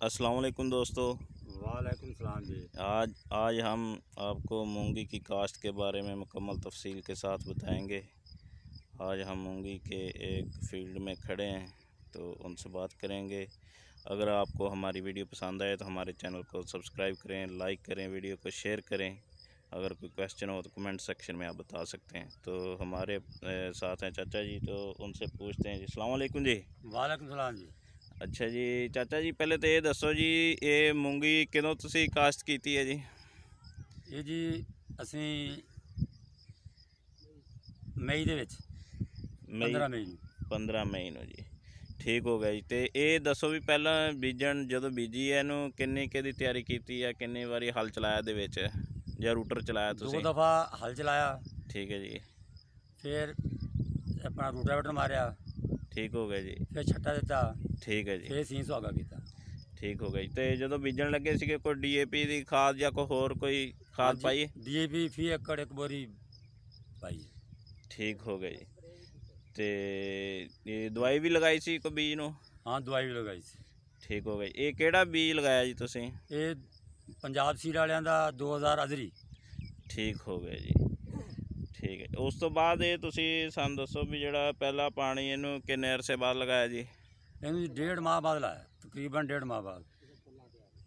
अस्सलाम वालेकुम दोस्तों। वालेकुम सलाम जी। आज हम आपको मूंगी की काश्त के बारे में मुकम्मल तफसील के साथ बताएंगे। आज हम मूंगी के एक फील्ड में खड़े हैं तो उनसे बात करेंगे। अगर आपको हमारी वीडियो पसंद आए तो हमारे चैनल को सब्सक्राइब करें, लाइक करें, वीडियो को शेयर करें। अगर कोई क्वेश्चन हो तो कमेंट सेक्शन में आप बता सकते हैं। तो हमारे साथ हैं चाचा जी, तो उनसे पूछते हैं जी। अस्सलाम वालेकुम जी। वालेकुम सलाम जी। अच्छा जी, चाचा जी पहले तो ये दसो जी, ये मूंगी कदों तुसी काश्त की है जी? ये जी ਅਸੀਂ मई ਦੇ ਵਿੱਚ मई 15 ਮਈ ਨੂੰ 15 मई ਨੂੰ जी। ठीक हो गया जी। तो ये दसो भी पहला बीजन जो बीजी है इनू किन्नी के दी तैयारी की है, किन्नी बारी हल चलाया दे विच या रूटर चलाया दो तुसी? दफ़ा हल चलाया, ठीक है जी। फिर अपना रूटावेटर मारिया, ठीक हो गया जी। फिर छट्टा दिता, ठीक है जी। फिर सीं सुहागा किया। ठीक हो गई। तो जो बीजन लगे सी कोई DAP की खाद या कोई होर कोई खाद पाई? DAP फी एकड़ एक बोरी पाई। ठीक हो गई। तो ये दवाई भी लगाई सी को बीज नू? हाँ, दवाई भी लगाई सी। ठीक हो गई। ये केड़ा बीज लगाया जी तुसी? ये पंजाब सीड वालियां दा 2000 अजरी। ठीक हो गया जी। ठीक है। उस तो बाद ये तुसी सानू दसो भी जिहड़ा पहला पानी इनू किन्ने अरसे बाद लगाया जी? इनू 1.5 माह बाद लाया, तकरीबन 1.5 माह बाद।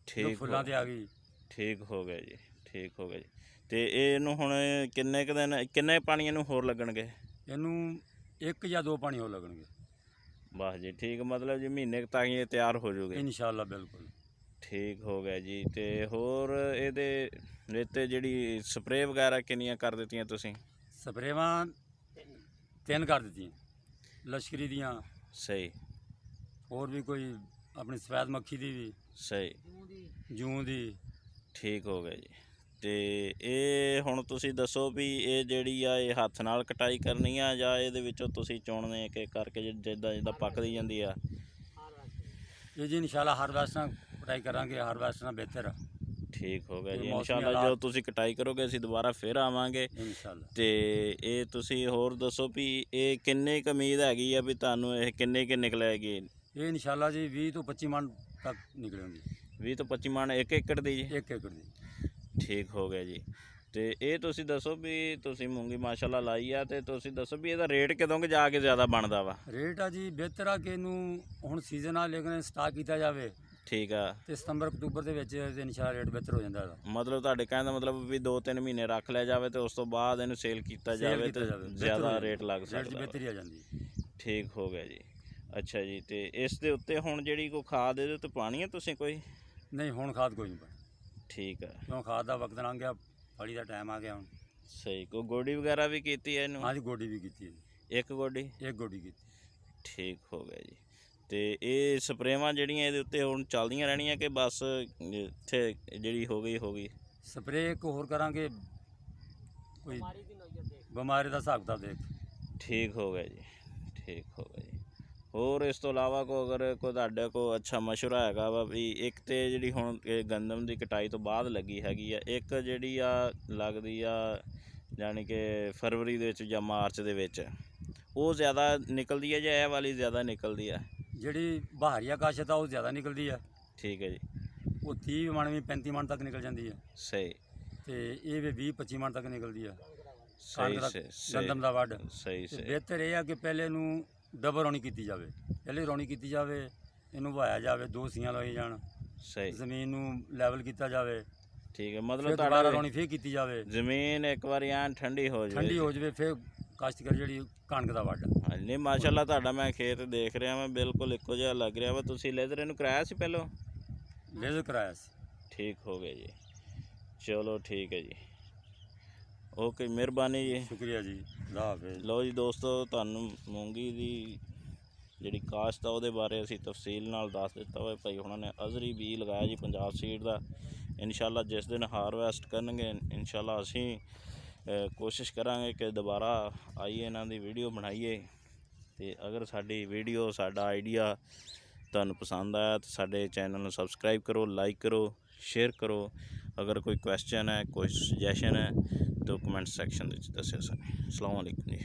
ठीक फुल्लां ते आ गई। ठीक हो गया जी। ठीक हो गया जी। तो इनू हुण किन्ने क दिन किन्ने पानी इनू होर लगणगे? इनू 1 या 2 पानी होर लगणगे। वाह जी। ठीक, मतलब जी महीने तक ये तैयार हो जाओगे? इंशाअल्लाह बिल्कुल। ठीक हो गया जी। तो होर ये रेते जिहड़ी स्प्रे वगैरह किन्नियां कर दित्तियां तुसीं? स्प्रेवां 3 कर दित्तियां, लश्करी दियां, सही। और भी कोई अपनी सफैद मक्खी दी भी, सही। जूं दी। ठीक हो गया जी। तो ये हुण तुसीं दसो भी ये जिहड़ी आ ये हत्थ नाल कटाई करनी आ जां इहदे विचों तुसीं चुणने के करके जिद्दां जिद्दां पकदी जांदी आ? ये जी इंशाअल्लाह हारवेस्ट नाल कटाई करांगे, हारवेस्ट नाल बेहतर है। ठीक हो गया ते जी। मौसमी इंशाअल्लाह जो हालात तुसीं कटाई करोगे असीं दोबारा फिर आवांगे। इंशाअल्लाह। तो ये तुसीं होर दसो भी ये किन्नी क उम्मीद हैगी आ भी तुहानूं ये किन्नी क निकलेगी? ये इंशाअल्लाह जी 20 तो 25 मन तक निकलेंगी। 20 तो 25 मन एक एकड़ दी जी? 1 एकड़ दी। ठीक हो गया जी। तो ये तुसीं दसो भी तुसीं मूंगी माशाअल्लाह लाई आ, तो तुसीं दसो भी ਇਹਦਾ रेट कदों कि जाके ज़्यादा बनदा वा? रेट आ जी बेहतर आ कि ਇਹਨੂੰ ਹੁਣ ਸੀਜ਼ਨ ਆ ਲੇਕਿन ਸਟਾਕ ਕੀਤਾ ਜਾਵੇ ठीक है। ਤੇ ਸਤੰਬਰ ਅਕਤੂਬਰ ਦੇ ਵਿੱਚ ਤੇ ਇੰਸ਼ਾਅੱਲਾ ਰੇਟ ਬਿਹਤਰ ਹੋ ਜਾਂਦਾ ਇਹਦਾ। मतलब ਤੁਹਾਡੇ ਕਹਿਣ ਦਾ ਮਤਲਬ ਵੀ 2-3 ਮਹੀਨੇ ਰੱਖ ਲਿਆ ਜਾਵੇ ਤੇ ਉਸ ਤੋਂ ਬਾਅਦ ਇਹਨੂੰ ਸੇਲ ਕੀਤਾ ਜਾਵੇ ਤੇ ਜ਼ਿਆਦਾ ਰੇਟ ਲੱਗ ਰੇਟ 'ਚ ਸਕਦਾ। ਬਿਹਤਰੀ ਆ ਜਾਂਦੀ। ਠੀਕ ਹੋ ਗਿਆ ਜੀ। ਅੱਛਾ ਜੀ। ਤੇ ਇਸ ਦੇ ਉੱਤੇ ਹੁਣ ਜਿਹੜੀ ਕੋਈ ਖਾਦ ਇਹਦੇ ਉੱਤੇ ਪਾਣੀ ਹੈ ਤੁਸੀਂ ਕੋਈ? ਨਹੀਂ ਹੁਣ ਖਾਦ ਕੋਈ ਨਹੀਂ ਪਾਣੀ, ਠੀਕ ਹੈ। ਕਿਉਂ ਖਾਦ ਦਾ ਵਕਤ ਲੰਘ ਗਿਆ, ਫਲੀ ਦਾ ਟਾਈਮ ਆ ਗਿਆ ਹੁਣ। ਸਹੀ। ਕੋਈ ਗੋਡੀ ਵਗੈਰਾ ਵੀ ਕੀਤੀ ਹੈ ਇਹਨੂੰ? हाँ जी, गोडी भी की। ਇੱਕ ਗੋਡੀ? एक गोडी की। ਠੀਕ ਹੋ ਗਿਆ ਜੀ। ਤੇ ਇਹ ਸਪਰੇਵਾਂ ਜਿਹੜੀਆਂ ਇਹਦੇ ਉੱਤੇ ਹੁਣ ਚੱਲਦੀਆਂ ਰਹਿਣੀਆਂ ਕਿ ਬਸ ਇੱਥੇ ਜਿਹੜੀ ਹੋ ਗਈ? स्प्रे एक होर करांगे, कोई बीमारी का हिसाब किताब देख। ठीक हो गया जी। ठीक हो गया जी। ਹੋਰ ਇਸ ਤੋਂ ਇਲਾਵਾ ਕੋਈ ਅਗਰ ਕੋਈ ਤੁਹਾਡੇ ਕੋਲ ਅੱਛਾ ਮਸ਼ਵਰਾ ਹੈਗਾ ਵਾ ਵੀ ਇੱਕ ਤੇ ਜਿਹੜੀ ਹੁਣ ਇਹ ਗੰਦਮ ਦੀ ਕਟਾਈ ਤੋਂ ਬਾਅਦ ਲੱਗੀ ਹੈਗੀ ਆ, ਇੱਕ ਜਿਹੜੀ ਆ ਲੱਗਦੀ ਆ ਜਾਣੀ ਕਿ ਫਰਵਰੀ ਦੇ ਵਿੱਚ ਜਾਂ ਮਾਰਚ ਦੇ ਵਿੱਚ, ਉਹ ਜ਼ਿਆਦਾ ਨਿਕਲਦੀ ਹੈ ਜਾਂ ਇਹ ਵਾਲੀ ਜ਼ਿਆਦਾ ਨਿਕਲਦੀ ਆ? ਜਿਹੜੀ ਬਹਾਰੀਆ ਕਾਸ਼ਤ ਆ ਉਹ ਜ਼ਿਆਦਾ ਨਿਕਲਦੀ ਆ। ਠੀਕ ਹੈ ਜੀ। ਉਹ 30 ਮਣ ਵੀ 35 ਮਣ ਤੱਕ ਨਿਕਲ ਜਾਂਦੀ ਆ। ਸਹੀ। ਤੇ ਇਹ ਵੀ 20-25 ਮਣ ਤੱਕ ਨਿਕਲਦੀ ਆ। ਸਹੀ ਕਣਕ ਦਾ ਸਹੀ ਗੰਦਮ ਦਾ ਵੱਢ। ਸਹੀ ਤੇ ਸਹੀ। ਬਿਹਤਰ ਇਹ ਆ ਕਿ ਪਹਿਲੇ ਨੂੰ ਡਬਲ ਰੌਣੀ ਕੀਤੀ ਜਾਵੇ, ਪਹਿਲੇ ਰੌਣੀ ਕੀਤੀ ਜਾਵੇ, ਇਹਨੂੰ ਵਾਇਆ ਜਾਵੇ, 2 ਸੀਆਂ ਲਾਈ ਜਾਣ, ਸਹੀ। ਜ਼ਮੀਨ ਨੂੰ ਲੈਵਲ ਕੀਤਾ ਜਾਵੇ, ਠੀਕ ਹੈ। ਮਤਲਬ ਫਿਰ ਦੁਬਾਰਾ ਤੁਹਾਡਾ ਰੌਣੀ ਫੇਰ ਕੀਤੀ ਜਾਵੇ, ਜ਼ਮੀਨ ਇੱਕ ਵਾਰੀ ਐਨ ਠੰਡੀ ਹੋ ਜਾਵੇ। ਠੰਡੀ ਹੋ ਜਾਵੇ, ਫਿਰ ਕਾਸ਼ਤਕਾਰ ਜਿਹੜੀ ਕਣਕ ਦਾ ਵੱਢ। ਹਾਂਜੀ। ਨਹੀਂ ਮਾਸ਼ਾਅੱਲਾ ਤੁਹਾਡਾ ਮੈਂ ਖੇਤ ਦੇਖ ਰਿਹਾ ਮੈਂ, ਬਿਲਕੁਲ ਇੱਕੋ ਜਿਹਾ ਲੱਗ ਰਿਹਾ ਵਾ। ਤੁਸੀਂ ਲੇਜ਼ਰ ਇਹਨੂੰ ਕਰਾਇਆ ਸੀ ਪਹਿਲੋਂ? ਲੇਜ਼ਰ ਕਰਾਇਆ ਸੀ। ਠੀਕ ਹੋ ਗਿਆ ਜੀ। ਚਲੋ ਠੀਕ ਹੈ ਜੀ। ਓਕੇ, ਮਿਹਰਬਾਨੀ ਜੀ। ਸ਼ੁਕਰੀਆ ਜੀ। ਅੱਲਾਹ ਹਾਫਿਜ਼। ਲਓ ਜੀ ਦੋਸਤੋ, ਤੁਹਾਨੂੰ ਮੂੰਗੀ ਦੀ ਜਿਹੜੀ ਕਾਸ਼ਤ ਆ ਉਹਦੇ ਬਾਰੇ ਅਸੀਂ ਤਫਸੀਲ ਨਾਲ ਦੱਸ ਦਿੱਤਾ ਵਾ। ਭਾਈ ਉਹਨਾਂ ਨੇ ਅਜ਼ਰੀ ਬੀਜ ਲਗਾਇਆ ਜੀ ਪੰਜਾਬ ਸੀਡ ਦਾ। ਇਨਸ਼ਾਅੱਲਾ ਜਿਸ ਦਿਨ ਹਾਰਵੈਸਟ ਕਰਨਗੇ ਇਨਸ਼ਾਅੱਲਾ ਅਸੀਂ ਕੋਸ਼ਿਸ਼ ਕਰਾਂਗੇ ਕਿ ਦੁਬਾਰਾ ਆਈਏ ਇਹਨਾਂ ਦੀ ਵੀਡੀਓ ਬਣਾਈਏ। ਤੇ ਅਗਰ ਸਾਡੀ ਵੀਡੀਓ ਸਾਡਾ ਆਈਡੀਆ ਤੁਹਾਨੂੰ ਪਸੰਦ ਆਇਆ ਤਾਂ ਸਾਡੇ ਚੈਨਲ ਨੂੰ ਸਬਸਕ੍ਰਾਈਬ ਕਰੋ, ਲਾਈਕ ਕਰੋ, शेयर करो। अगर कोई क्वेश्चन है, कोई सजेशन है तो कमेंट सैक्शन दस्यो। अस्सलाम वालेकुम जी।